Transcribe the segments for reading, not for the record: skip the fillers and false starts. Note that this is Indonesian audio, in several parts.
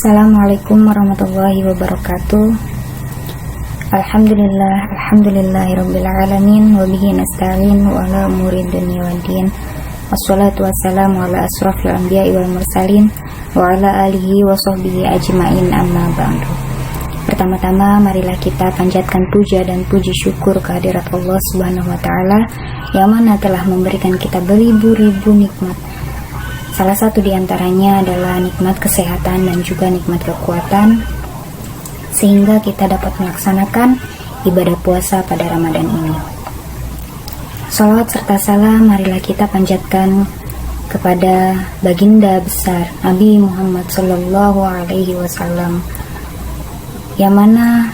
Assalamualaikum warahmatullahi wabarakatuh. Alhamdulillahirabbil alamin wa bihi nasta'in wa ala umuri dunya waddin. Wassalatu wassalamu ala asrofil anbiya'i wal mursalin wa ala alihi wa sahbihi ajma'in, amma ba'du. Pertama-tama marilah kita panjatkan puja dan puji syukur kehadirat Allah Subhanahu wa taala yang mana telah memberikan kita beribu-ribu nikmat. Salah satu diantaranya adalah nikmat kesehatan dan juga nikmat kekuatan, sehingga kita dapat melaksanakan ibadah puasa pada Ramadan ini. Shalawat serta salam marilah kita panjatkan kepada baginda besar Nabi Muhammad SAW, yang mana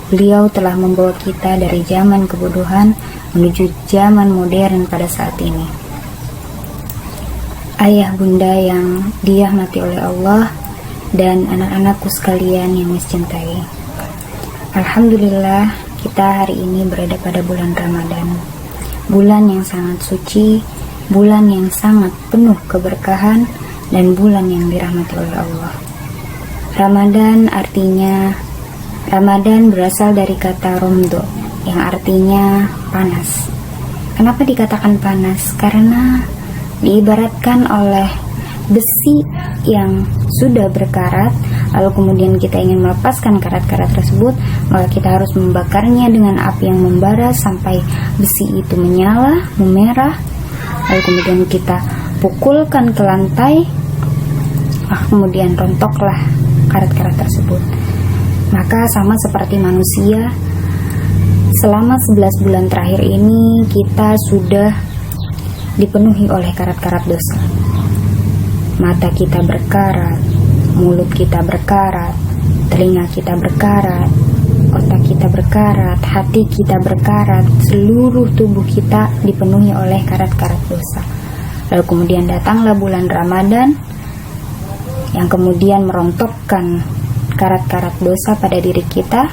beliau telah membawa kita dari zaman kebodohan menuju zaman modern pada saat ini. Ayah bunda yang dirahmati oleh Allah dan anak-anakku sekalian yang mencintai, alhamdulillah kita hari ini berada pada bulan Ramadan, bulan yang sangat suci, bulan yang sangat penuh keberkahan, dan bulan yang dirahmati oleh Allah. Ramadan berasal dari kata romdo yang artinya panas. Kenapa dikatakan panas? Karena diibaratkan oleh besi yang sudah berkarat, lalu kemudian kita ingin melepaskan karat-karat tersebut, maka kita harus membakarnya dengan api yang membara sampai besi itu menyala, memerah, lalu kemudian kita pukulkan ke lantai, kemudian rontoklah karat-karat tersebut. Maka sama seperti manusia, selama 11 bulan terakhir ini kita sudah dipenuhi oleh karat-karat dosa. Mata kita berkarat, mulut kita berkarat, telinga kita berkarat, otak kita berkarat, hati kita berkarat, seluruh tubuh kita dipenuhi oleh karat-karat dosa. Lalu kemudian datanglah bulan Ramadan yang kemudian merontokkan karat-karat dosa pada diri kita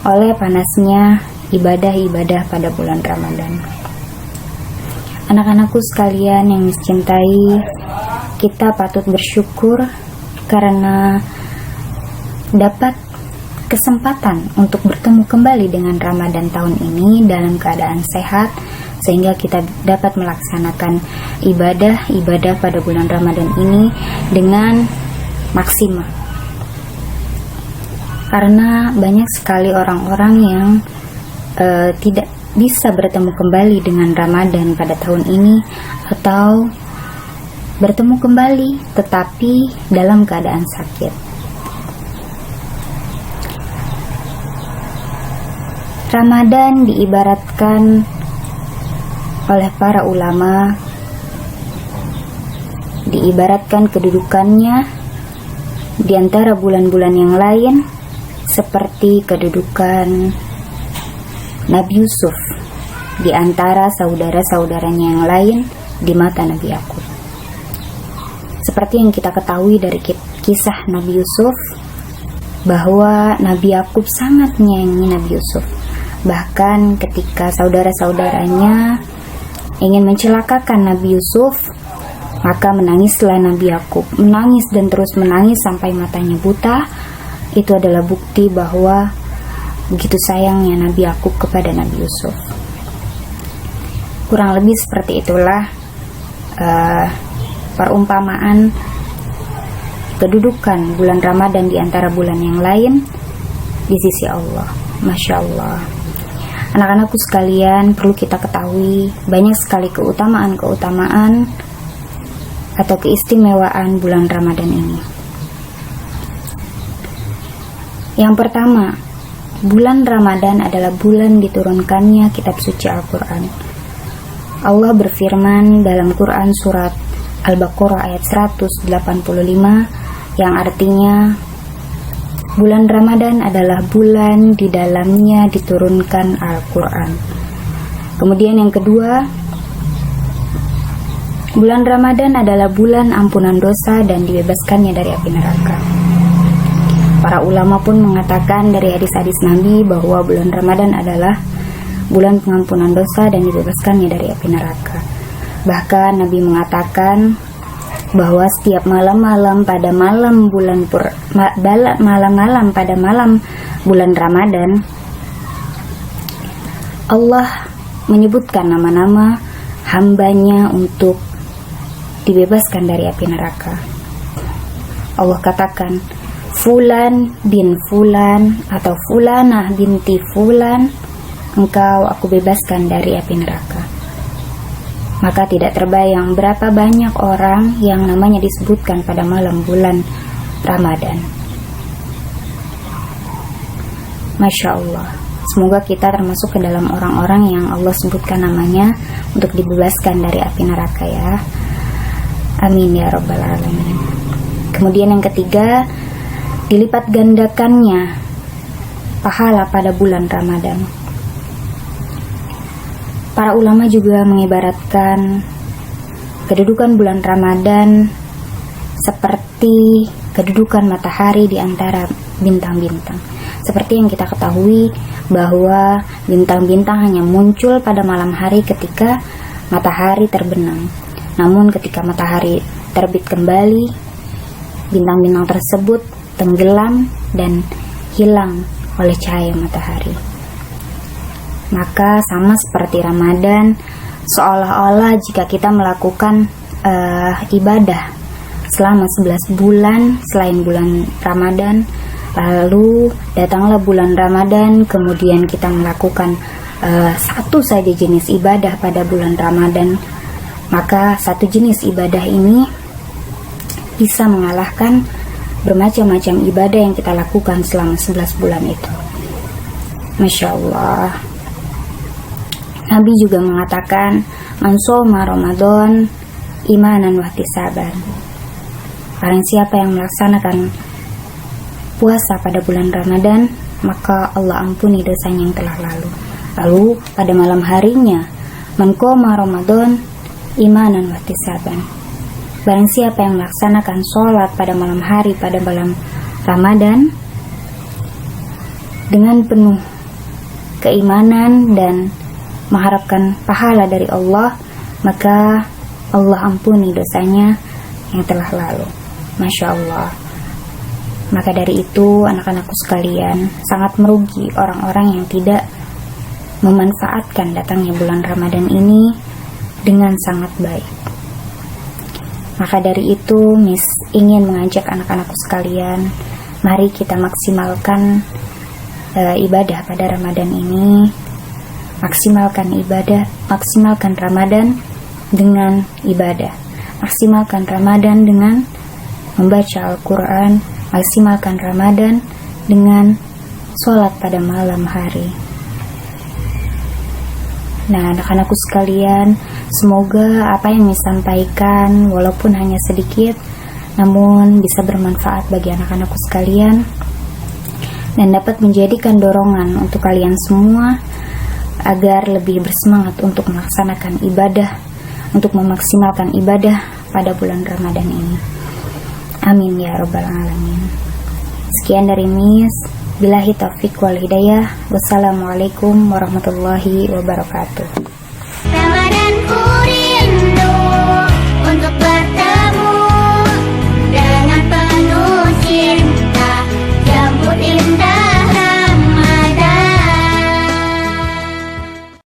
oleh panasnya ibadah-ibadah pada bulan Ramadan. Anak-anakku sekalian yang mencintai, kita patut bersyukur karena dapat kesempatan untuk bertemu kembali dengan Ramadan tahun ini dalam keadaan sehat, sehingga kita dapat melaksanakan ibadah pada bulan Ramadan ini dengan maksimal. Karena banyak sekali orang-orang yang tidak bisa bertemu kembali dengan Ramadan pada tahun ini, atau bertemu kembali tetapi dalam keadaan sakit. Ramadan diibaratkan oleh para ulama, diibaratkan kedudukannya di antara bulan-bulan yang lain seperti kedudukan Nabi Yusuf di antara saudara-saudaranya yang lain di mata Nabi Yakub. Seperti yang kita ketahui dari kisah Nabi Yusuf, bahwa Nabi Yakub sangat menyayangi Nabi Yusuf. Bahkan ketika saudara-saudaranya ingin mencelakakan Nabi Yusuf, maka menangislah Nabi Yakub, menangis dan terus menangis sampai matanya buta. Itu adalah bukti bahwa begitu sayangnya Nabi Yakub kepada Nabi Yusuf. Kurang lebih seperti itulah perumpamaan kedudukan bulan Ramadan di antara bulan yang lain di sisi Allah. Masya Allah. Anak-anakku sekalian, perlu kita ketahui banyak sekali keutamaan-keutamaan atau keistimewaan bulan Ramadan ini. Yang pertama, bulan Ramadan adalah bulan diturunkannya kitab suci Al-Quran. Allah berfirman dalam Quran surat Al-Baqarah ayat 185 yang artinya, bulan Ramadan adalah bulan di dalamnya diturunkan Al-Quran. Kemudian yang kedua, bulan Ramadan adalah bulan ampunan dosa dan dibebaskannya dari api neraka. Para ulama pun mengatakan dari hadis-hadis Nabi bahwa bulan Ramadan adalah bulan pengampunan dosa dan dibebaskannya dari api neraka. Bahkan Nabi mengatakan bahwa setiap malam-malam pada malam bulan Ramadan, Allah menyebutkan nama-nama hambanya untuk dibebaskan dari api neraka. Allah katakan, Fulan bin Fulan atau Fulanah binti Fulan, engkau aku bebaskan dari api neraka. Maka tidak terbayang berapa banyak orang yang namanya disebutkan pada malam bulan Ramadan. Masya Allah. Semoga kita termasuk ke dalam orang-orang yang Allah sebutkan namanya untuk dibebaskan dari api neraka ya. Amin ya rabbal alamin. Kemudian yang ketiga, dilipat gandakannya pahala pada bulan Ramadan. Para ulama juga mengibaratkan kedudukan bulan Ramadan seperti kedudukan matahari di antara bintang-bintang. Seperti yang kita ketahui bahwa bintang-bintang hanya muncul pada malam hari ketika matahari terbenam. Namun ketika matahari terbit kembali, bintang-bintang tersebut tenggelam dan hilang oleh cahaya matahari. Maka sama seperti Ramadan, seolah-olah jika kita melakukan ibadah selama 11 bulan selain bulan Ramadan, lalu datanglah bulan Ramadan, kemudian kita melakukan satu saja jenis ibadah pada bulan Ramadan, maka satu jenis ibadah ini bisa mengalahkan bermacam-macam ibadah yang kita lakukan selama 11 bulan itu. Masya Allah. Nabi juga mengatakan, Man shoma Ramadan imanan wa ihtisaban. Barang siapa yang melaksanakan puasa pada bulan Ramadan, maka Allah ampuni dosanya yang telah lalu. Lalu pada malam harinya, Man qoma Ramadan imanan wa ihtisaban. Barang siapa yang melaksanakan sholat pada malam hari pada bulan Ramadan dengan penuh keimanan dan mengharapkan pahala dari Allah, maka Allah ampuni dosanya yang telah lalu. Masya Allah. Maka dari itu anak-anakku sekalian, sangat merugi orang-orang yang tidak memanfaatkan datangnya bulan Ramadan ini dengan sangat baik. Maka dari itu Miss ingin mengajak anak-anakku sekalian, mari kita maksimalkan ibadah pada Ramadan ini. Maksimalkan Ramadan dengan ibadah. Maksimalkan Ramadan dengan membaca Al-Quran. Maksimalkan Ramadan dengan sholat pada malam hari. Nah, anak-anakku sekalian, semoga apa yang disampaikan walaupun hanya sedikit, namun bisa bermanfaat bagi anak-anakku sekalian dan dapat menjadikan dorongan untuk kalian semua agar lebih bersemangat untuk melaksanakan ibadah, untuk memaksimalkan ibadah pada bulan Ramadan ini. Amin ya rabbal alamin. Sekian dari Miss, billahi taufiq wal hidayah. Wassalamualaikum warahmatullahi wabarakatuh.